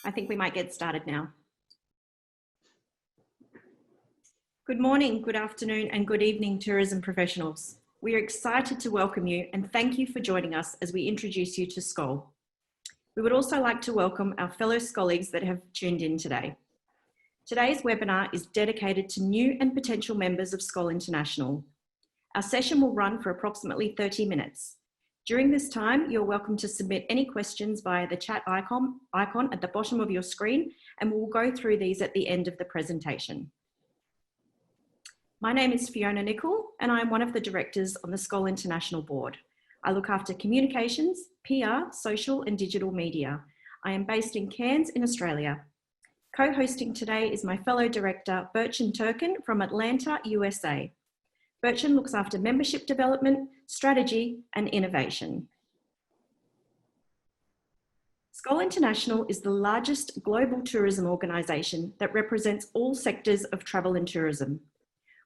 I think we might get started now. Good morning, good afternoon, and good evening, tourism professionals. We are excited to welcome you and thank you for joining us as we introduce you to Skål. We would also like to welcome our fellow Skåligs that have tuned in today. Today's webinar is dedicated to new and potential members of Skål International. Our session will run for approximately 30 minutes. During this time, you're welcome to submit any questions via the chat icon at the bottom of your screen, and we'll go through these at the end of the presentation. My name is Fiona Nicol, and I am one of the directors on the Skål International board. I look after communications, PR, social and digital media. I am based in Cairns in Australia. Co-hosting today is my fellow director, Berchan Turkin from Atlanta, USA. Berchan looks after membership development, strategy and innovation. Skål International is the largest global tourism organisation that represents all sectors of travel and tourism.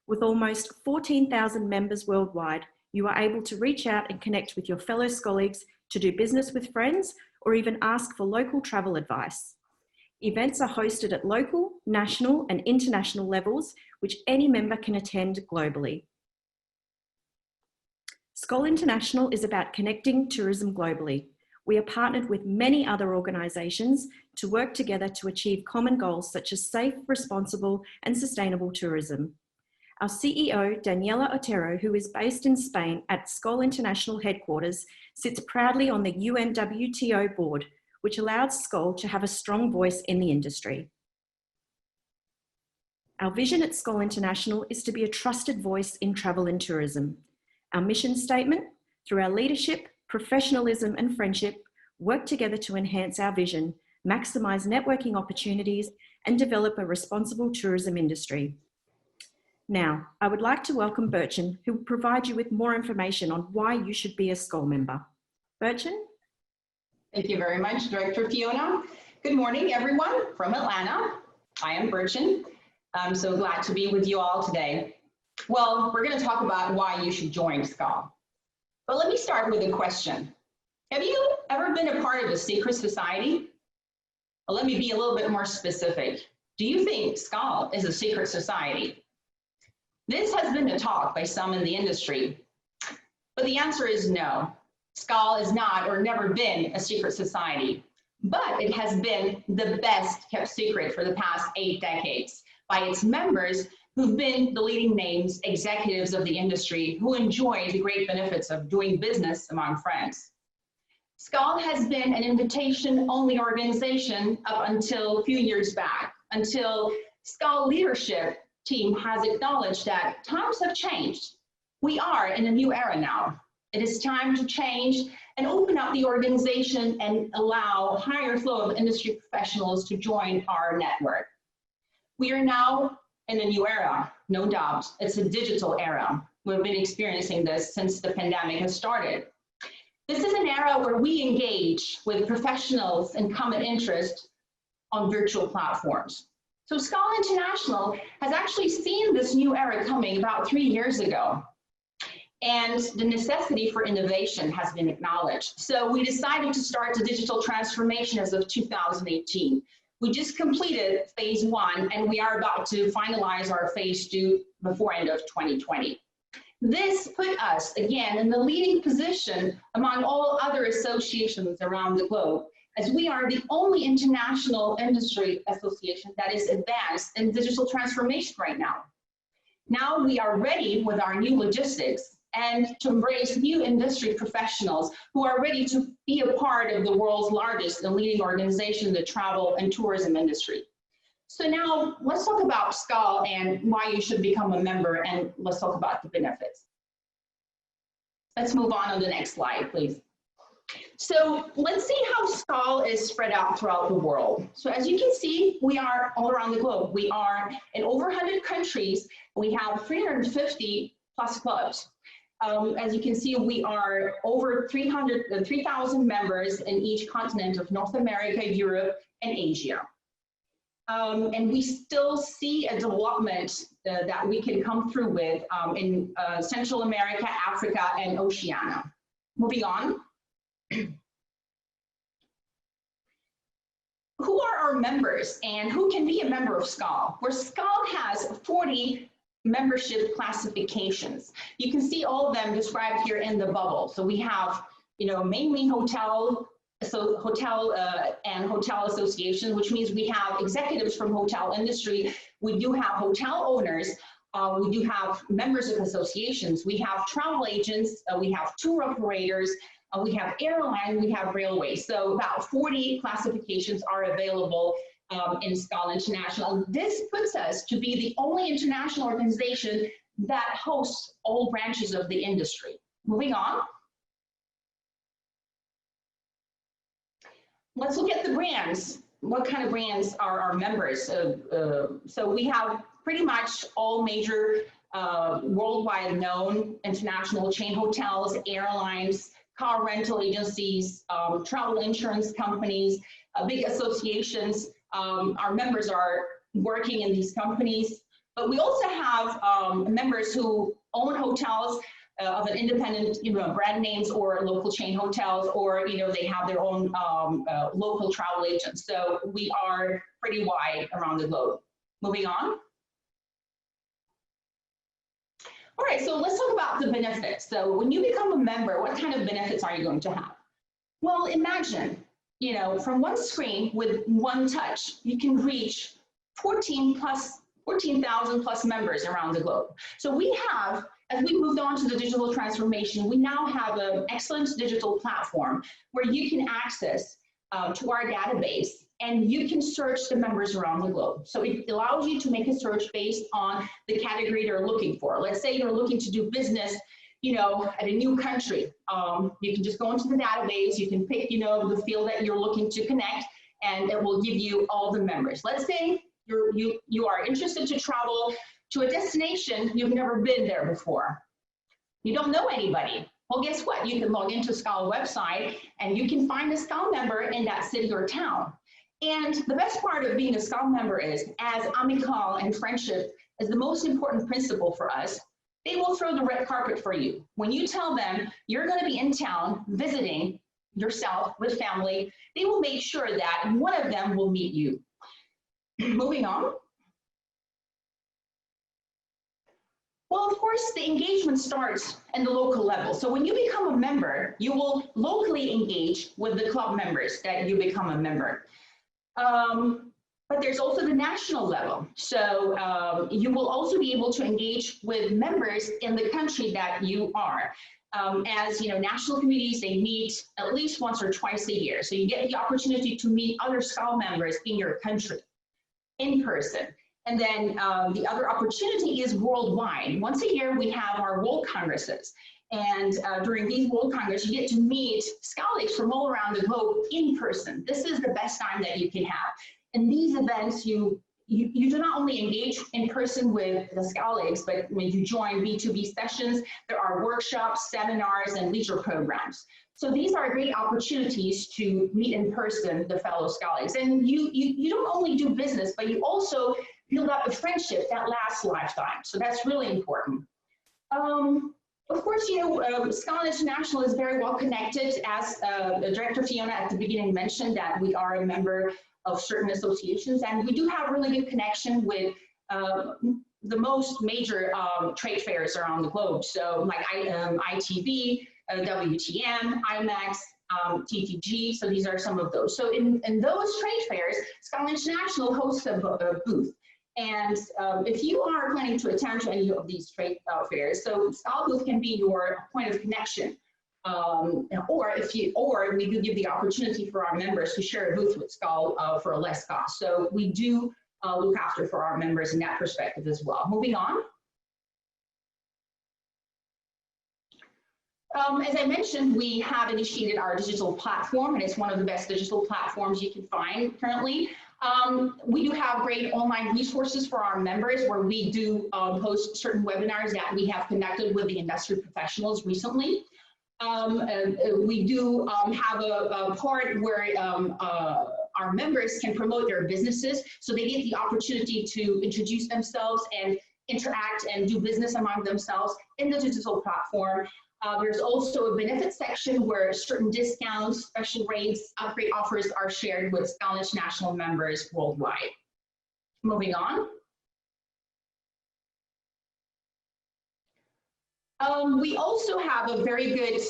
With almost 14,000 members worldwide, you are able to reach out and connect with your fellow Skåligs to do business with friends or even ask for local travel advice. Events are hosted at local, national and international levels, which any member can attend globally. Skål International is about connecting tourism globally. We are partnered with many other organisations to work together to achieve common goals such as safe, responsible and sustainable tourism. Our CEO, Daniela Otero, who is based in Spain at Skål International headquarters, sits proudly on the UNWTO board, which allows Skål to have a strong voice in the industry. Our vision at Skål International is to be a trusted voice in travel and tourism. Our mission statement, through our leadership, professionalism and friendship, work together to enhance our vision, maximise networking opportunities and develop a responsible tourism industry. Now, I would like to welcome Berchan, who will provide you with more information on why you should be a Skål member. Berchan? Thank you very much, Director Fiona. Good morning, everyone from Atlanta. I am Berchan. I'm so glad to be with you all today. Well, we're going to talk about why you should join Skål. But let me start with a question. Have you ever been a part of a secret society? Well, let me be a little bit more specific. Do you think Skål is a secret society? This has been a talk by some in the industry, but the answer is no. Skål is not or never been a secret society, but it has been the best kept secret for the past 8 decades by its members who've been the leading names, executives of the industry who enjoy the great benefits of doing business among friends. Skål has been an invitation-only organization up until a few years back, until Skål leadership team has acknowledged that times have changed. We are in a new era now. It is time to change and open up the organization and allow a higher flow of industry professionals to join our network. We are now in a new era, no doubt. It's a digital era. We've been experiencing this since the pandemic has started. This is an era where we engage with professionals in common interest on virtual platforms. So Skål International has actually seen this new era coming about 3 years ago, and the necessity for innovation has been acknowledged. So we decided to start the digital transformation as of 2018. We just completed phase 1, and we are about to finalize our phase 2 before end of 2020. This put us, again, in the leading position among all other associations around the globe, as we are the only international industry association that is advanced in digital transformation right now. Now we are ready with our new logistics and to embrace new industry professionals who are ready to be a part of the world's largest and leading organization in the travel and tourism industry. So now let's talk about Skål and why you should become a member, and let's talk about the benefits. Let's move on the next slide, please. So let's see how Skål is spread out throughout the world. So as you can see, we are all around the globe. We are in over 100 countries. We have 350 plus clubs. As you can see, we are over 3,000 members in each continent of North America, Europe, and Asia. And we still see a development that we can come through with in Central America, Africa, and Oceania. Moving on. who are our members and who can be a member of Skål? Where Skål has 40 membership classifications. You can see all of them described here in the bubble. So we have, mainly hotel and hotel associations, which means we have executives from hotel industry. We do have hotel owners. We do have members of associations. We have travel agents. We have tour operators. We have airline. We have railway. So about 40 classifications are available in Skål International. This puts us to be the only international organization that hosts all branches of the industry. Moving on. Let's look at the brands. What kind of brands are our members? So we have pretty much all major worldwide known international chain hotels, airlines, car rental agencies, travel insurance companies, big associations. Our members are working in these companies, but we also have members who own hotels of an independent, brand names or local chain hotels, or they have their own local travel agents. So we are pretty wide around the globe. Moving on. All right, so let's talk about the benefits. So when you become a member, what kind of benefits are you going to have? Well, imagine, from one screen with one touch, you can reach 14,000 plus members around the globe. So we have, as we moved on to the digital transformation, we now have an excellent digital platform where you can access to our database, and you can search the members around the globe. So it allows you to make a search based on the category you're looking for. Let's say you're looking to do business, at a new country. You can just go into the database, you can pick, the field that you're looking to connect, and it will give you all the members. Let's say you are interested to travel to a destination you've never been there before. You don't know anybody. Well, guess what? You can log into Skål website and you can find a Skål member in that city or town. And the best part of being a Skål member is, as amical and friendship is the most important principle for us, they will throw the red carpet for you. When you tell them you're going to be in town visiting yourself with family, they will make sure that one of them will meet you. Moving on. Well, of course, the engagement starts at the local level. So when you become a member, you will locally engage with the club members that you become a member. But there's also the national level. So you will also be able to engage with members in the country that you are. As national committees, they meet at least once or twice a year. So you get the opportunity to meet other Skål members in your country in person. And then the other opportunity is worldwide. Once a year, we have our World Congresses. And during these World Congresses, you get to meet Skålics from all around the globe in person. This is the best time that you can have. In these events, you do not only engage in person with the Skålics, but when you join B2B sessions, there are workshops, seminars, and leisure programs. So these are great opportunities to meet in person the fellow Skålics. And you don't only do business, but you also build up a friendship that lasts a lifetime. So that's really important. Of course, Skål International is very well connected. As Director Fiona at the beginning mentioned, that we are a member of certain associations, and we do have really good connection with the most major trade fairs around the globe. So like ITV, WTM, IMAX, TTG, so these are some of those. So in those trade fairs, Skål International hosts a booth. And if you are planning to attend to any of these trade fairs, so Skål booth can be your point of connection. Or we do give the opportunity for our members to share a booth with Skål for a less cost. So we do look after for our members in that perspective as well. Moving on. As I mentioned, we have initiated our digital platform, and it's one of the best digital platforms you can find currently. We do have great online resources for our members where we do host certain webinars that we have conducted with the industry professionals recently. We do have a part where our members can promote their businesses, so they get the opportunity to introduce themselves and interact and do business among themselves in the digital platform. There's also a benefits section where certain discounts, special rates, upgrade offers are shared with Skål International members worldwide. Moving on. We also have a very good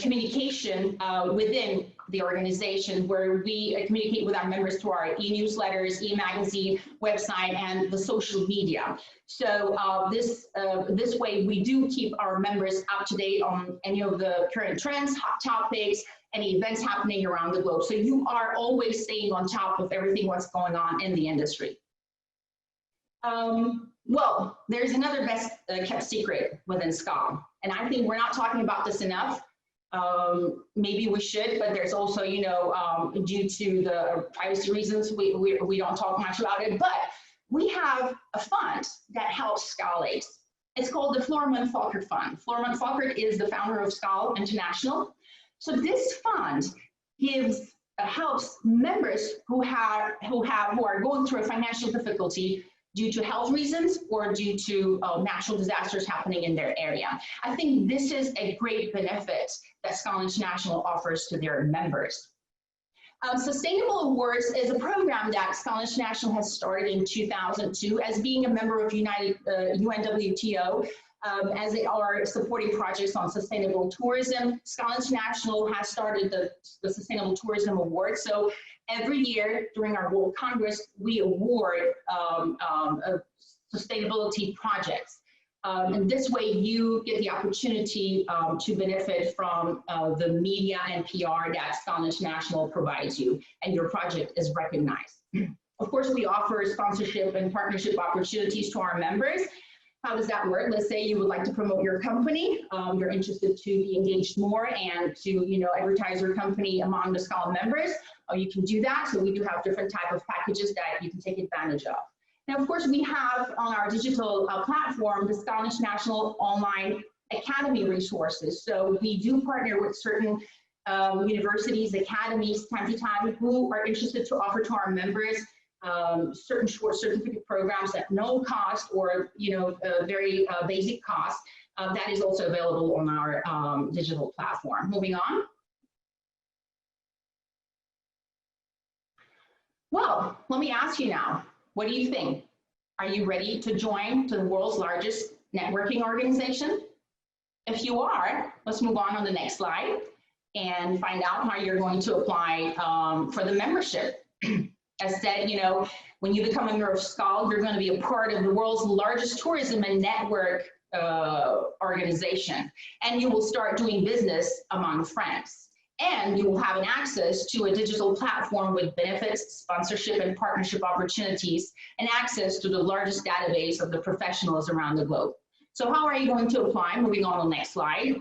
communication within the organization where we communicate with our members through our e-newsletters, e-magazine, website, and the social media. So this way we do keep our members up to date on any of the current trends, hot topics, any events happening around the globe. So you are always staying on top of everything what's going on in the industry. Well, there's another best kept secret within Skål, and I think we're not talking about this enough. Maybe we should, but there's also, you know, due to the privacy reasons, we don't talk much about it, but we have a fund that helps Skål. It's called the Florman Faulker Fund. Florman Faulker is the founder of Skål International. So this fund helps members who are going through a financial difficulty due to health reasons or due to natural disasters happening in their area. I think this is a great benefit that Skål International offers to their members. Sustainable Awards is a program that Skål International has started in 2002 as being a member of UNWTO, as they are supporting projects on sustainable tourism. Skål International has started the Sustainable Tourism Award. So every year during our World Congress, we award sustainability projects. And this way you get the opportunity to benefit from the media and PR that Skål International provides you, and your project is recognized. Of course, we offer sponsorship and partnership opportunities to our members. How does that work? Let's say you would like to promote your company, you're interested to be engaged more and to, you know, advertise your company among the Skål members. You can do that. So we do have different type of packages that you can take advantage of. Now, of course, we have on our digital platform the Skål International Online Academy resources. So we do partner with certain universities, academies, time to time, who are interested to offer to our members certain short certificate programs at no cost or, you know, very basic cost. That is also available on our digital platform. Moving on. Well, let me ask you now, what do you think? Are you ready to join the world's largest networking organization? If you are, let's move on the next slide and find out how you're going to apply for the membership. As said, you know, when you become a member of Skål, you're going to be a part of the world's largest tourism and network organization, and you will start doing business among friends. And you will have an access to a digital platform with benefits, sponsorship and partnership opportunities, and access to the largest database of the professionals around the globe. So how are you going to apply? Moving on to the next slide.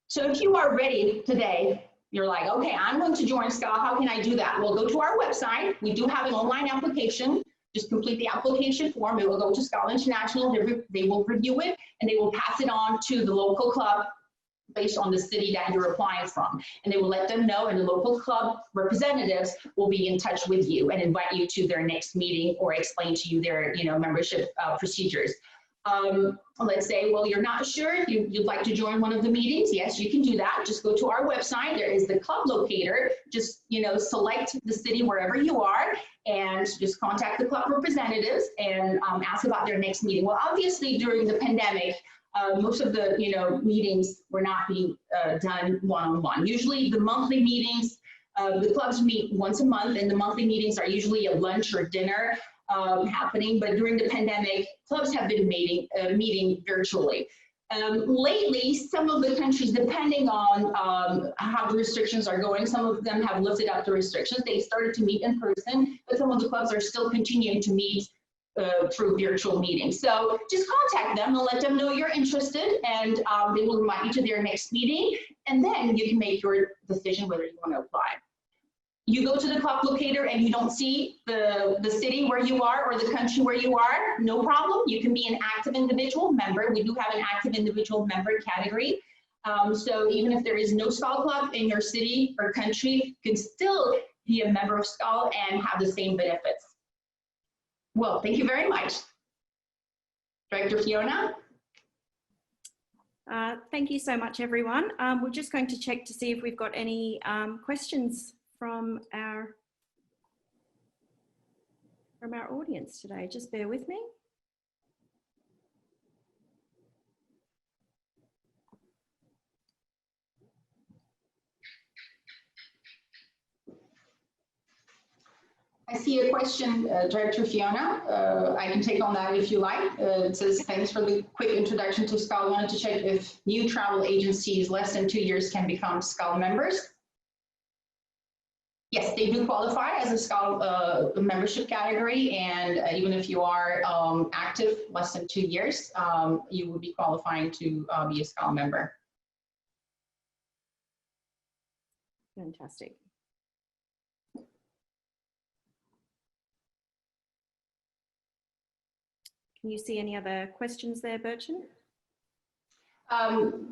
So if you are ready today, you're like, okay, I'm going to join Skål. How can I do that? Well, go to our website. We do have an online application. Just complete the application form. It will go to Skål International. They will review it, and they will pass it on to the local club based on the city that you're applying from. And they will let them know, and the local club representatives will be in touch with you and invite you to their next meeting or explain to you their, you know, membership procedures. Let's say, well, you're not sure, you'd like to join one of the meetings. Yes, you can do that. Just go to our website. There is the club locator. Just, you know, select the city wherever you are and just contact the club representatives and ask about their next meeting. Well, obviously during the pandemic, most of the, you know, meetings were not being done one-on-one. Usually the monthly meetings, the clubs meet once a month, and the monthly meetings are usually a lunch or dinner happening, but during the pandemic, clubs have been meeting virtually. Lately, some of the countries, depending on how the restrictions are going, some of them have lifted up the restrictions. They started to meet in person, but some of the clubs are still continuing to meet through virtual meetings. So just contact them and let them know you're interested, and they will invite you to their next meeting, and then you can make your decision whether you want to apply. You go to the club locator and you don't see the city where you are or the country where you are, no problem. You can be an active individual member. We do have an active individual member category. So even if there is no Skål club in your city or country, you can still be a member of Skål and have the same benefits. Well, thank you very much. Director Fiona? Thank you so much, everyone. We're just going to check to see if we've got any questions from our audience today. Just bear with me. I see a question, Director Fiona. I can take on that if you like. It says, thanks for the quick introduction to SKAL. Wanted to check if new travel agencies less than 2 years can become SKAL members. Yes, they do qualify as a SKAL membership category, and even if you are active less than 2 years, you will be qualifying to be a SKAL member. Fantastic. Can you see any other questions there, Bertrand?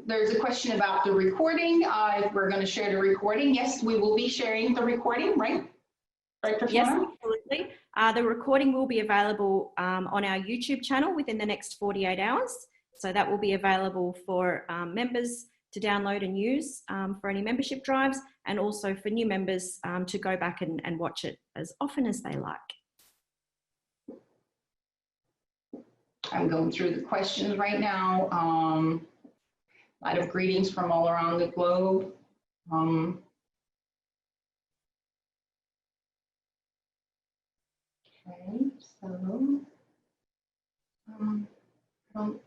There's a question about the recording. If we're going to share the recording, yes, we will be sharing the recording, right? Yes, absolutely. The recording will be available on our YouTube channel within the next 48 hours. So that will be available for members to download and use for any membership drives, and also for new members to go back and watch it as often as they like. I'm going through the questions right now. A lot of greetings from all around the globe. Okay, so I don't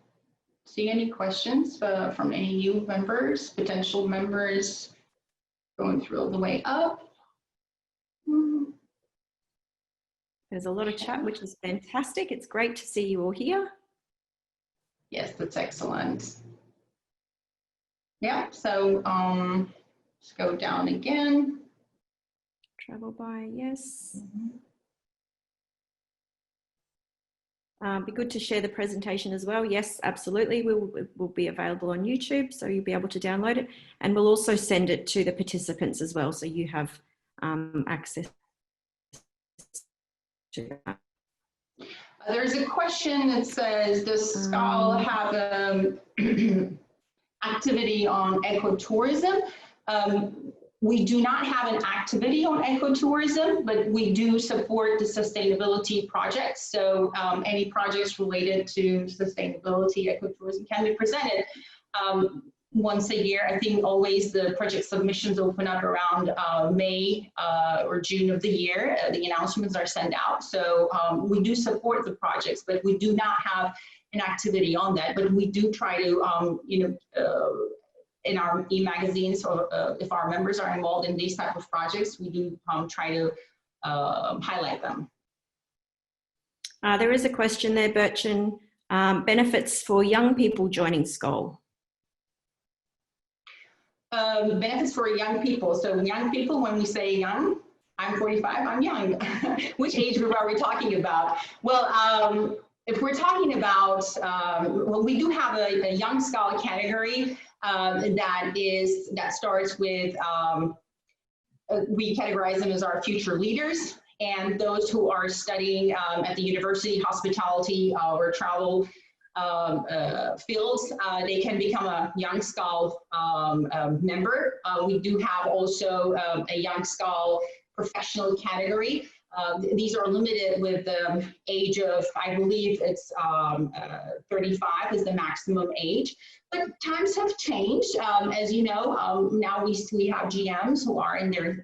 see any questions from any new members, potential members. Going through all the way up. There's a lot of chat, which is fantastic. It's great to see you all here. Yes, that's excellent. Yeah, so let's go down again. Travel by, yes. Be good to share the presentation as well. Yes, absolutely. Will be available on YouTube, so you'll be able to download it. And we'll also send it to the participants as well, so you have access to that. There's a question that says, does SKAL have activity on ecotourism? We do not have an activity on ecotourism, but we do support the sustainability projects. So any projects related to sustainability, ecotourism can be presented once a year. I think always the project submissions open up around May or June of the year. The announcements are sent out. So we do support the projects, but we do not have an activity on that. But we do try to, in our e-magazines, or if our members are involved in these type of projects, we do try to highlight them. There is a question there, Bertrand. Benefits for young people joining SKAL. Benefits for young people. So young people, when we say young, I'm 45, I'm young. Which age group are we talking about? Well, if we're talking about, well, we do have a young SKAL category that starts with, we categorize them as our future leaders, and those who are studying at the university, hospitality, or travel fields, they can become a young SKAL member. We do have also a young SKAL professional category. These are limited with the age of, I believe it's 35 is the maximum age. But times have changed, as you know. Now we have GMs who are in their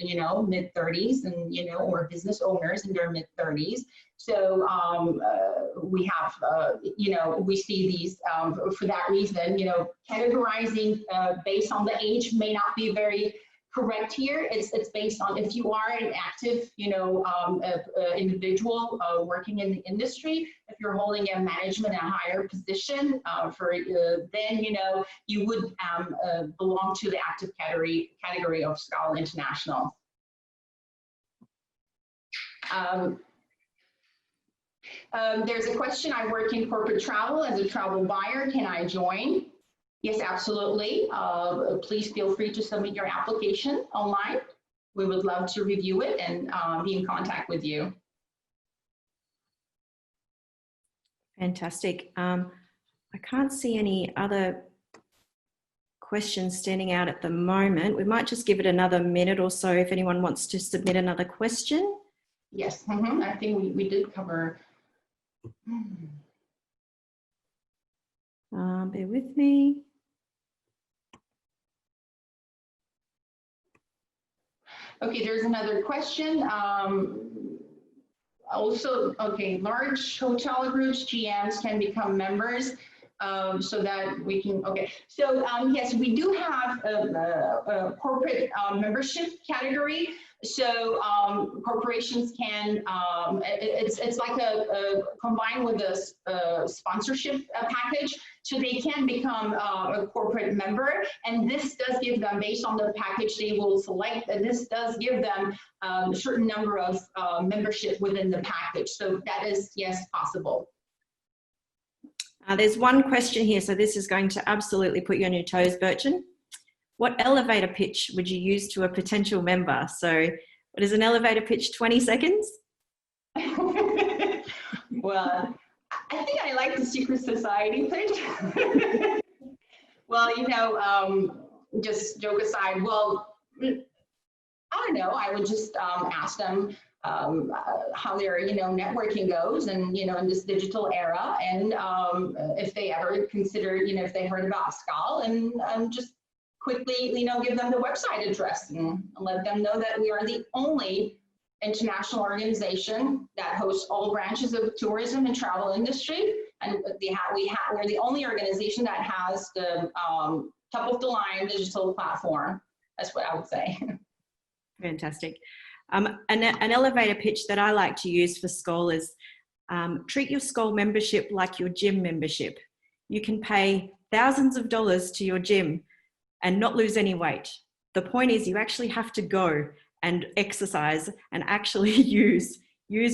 mid 30s, and or business owners in their mid 30s. So we have we see these for that reason. Categorizing based on the age may not be very correct here. It's based on if you are an active, individual working in the industry. If you're holding a management and higher position, then you would belong to the active category of Skål International. There's a question. I work in corporate travel as a travel buyer. Can I join? Yes, absolutely. Please feel free to submit your application online. We would love to review it and be in contact with you. Fantastic. I can't see any other questions standing out at the moment. We might just give it another minute or so if anyone wants to submit another question. Yes, I think we did cover. Bear with me. Okay, there's another question. Also, okay, large hotel groups, GMs can become members so that we can, okay. So yes, we do have a corporate membership category. So corporations can, it's like a combined with a sponsorship package. So they can become a corporate member, and this does give them, based on the package they will select, and this does give them a certain number of membership within the package. So that is, yes, possible. There's one question here, so this is going to absolutely put you on your toes, Bertrand. What elevator pitch would you use to a potential member? So what is an elevator pitch, 20 seconds? Well, I think I like the secret society pitch. Well, you know, just joke aside, well, I don't know, I would just ask them how their, you know, networking goes, and, you know, in this digital era, and if they ever consider, you know, if they heard about Skål, and just quickly, you know, give them the website address and let them know that we are the only international organization that hosts all branches of tourism and travel industry, and we're the only organization that has the top of the line digital platform. That's what I would say. Fantastic. An elevator pitch that I like to use for Skål is treat your Skål membership like your gym membership. You can pay thousands of dollars to your gym and not lose any weight. The point is you actually have to go and exercise and actually use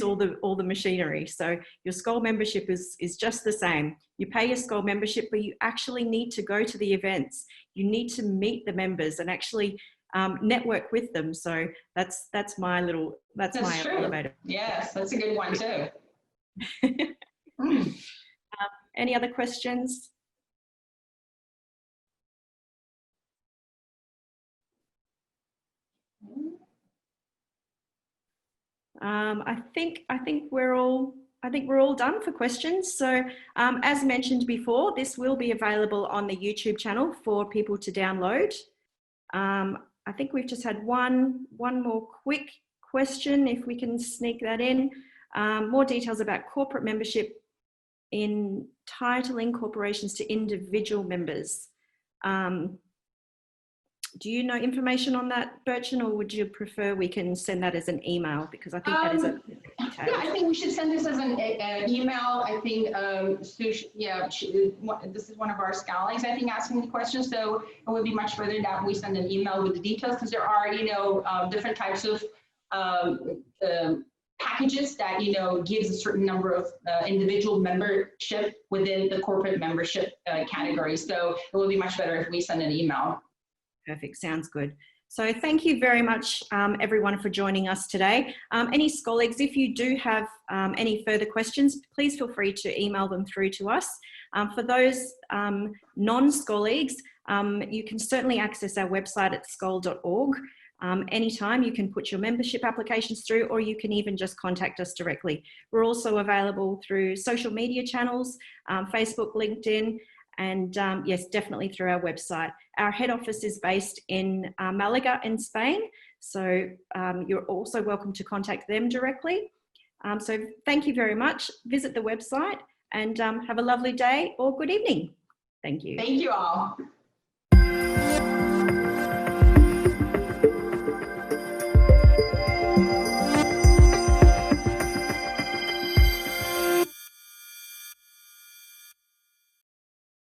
all the machinery. So your Skål membership is just the same. You pay your Skål membership, but you actually need to go to the events. You need to meet the members and actually network with them. So that's my true. elevator. Yes, that's a good one too. Any other questions? I think we're all done for questions. So as mentioned before, this will be available on the YouTube channel for people to download. I think we've just had one more quick question, if we can sneak that in. More details about corporate membership in titling corporations to individual members. Do you know information on that, Bertrand, or would you prefer we can send that as an email? Because I think that is a detailed. Yeah, I think we should send this as an email. I think, this is one of our scholars, I think, asking the question. So it would be much further that we send an email with the details, because there are, you know, different types of packages that, you know, gives a certain number of individual membership within the corporate membership category. So it would be much better if we send an email. Perfect, sounds good. So thank you very much, everyone, for joining us today. Any Skåligs, if you do have any further questions, please feel free to email them through to us. For those non-Skåligs, you can certainly access our website at skål.org. Anytime you can put your membership applications through, or you can even just contact us directly. We're also available through social media channels, Facebook, LinkedIn, and yes, definitely through our website. Our head office is based in Malaga in Spain, so you're also welcome to contact them directly. So thank you very much. Visit the website and have a lovely day or good evening. Thank you. Thank you all.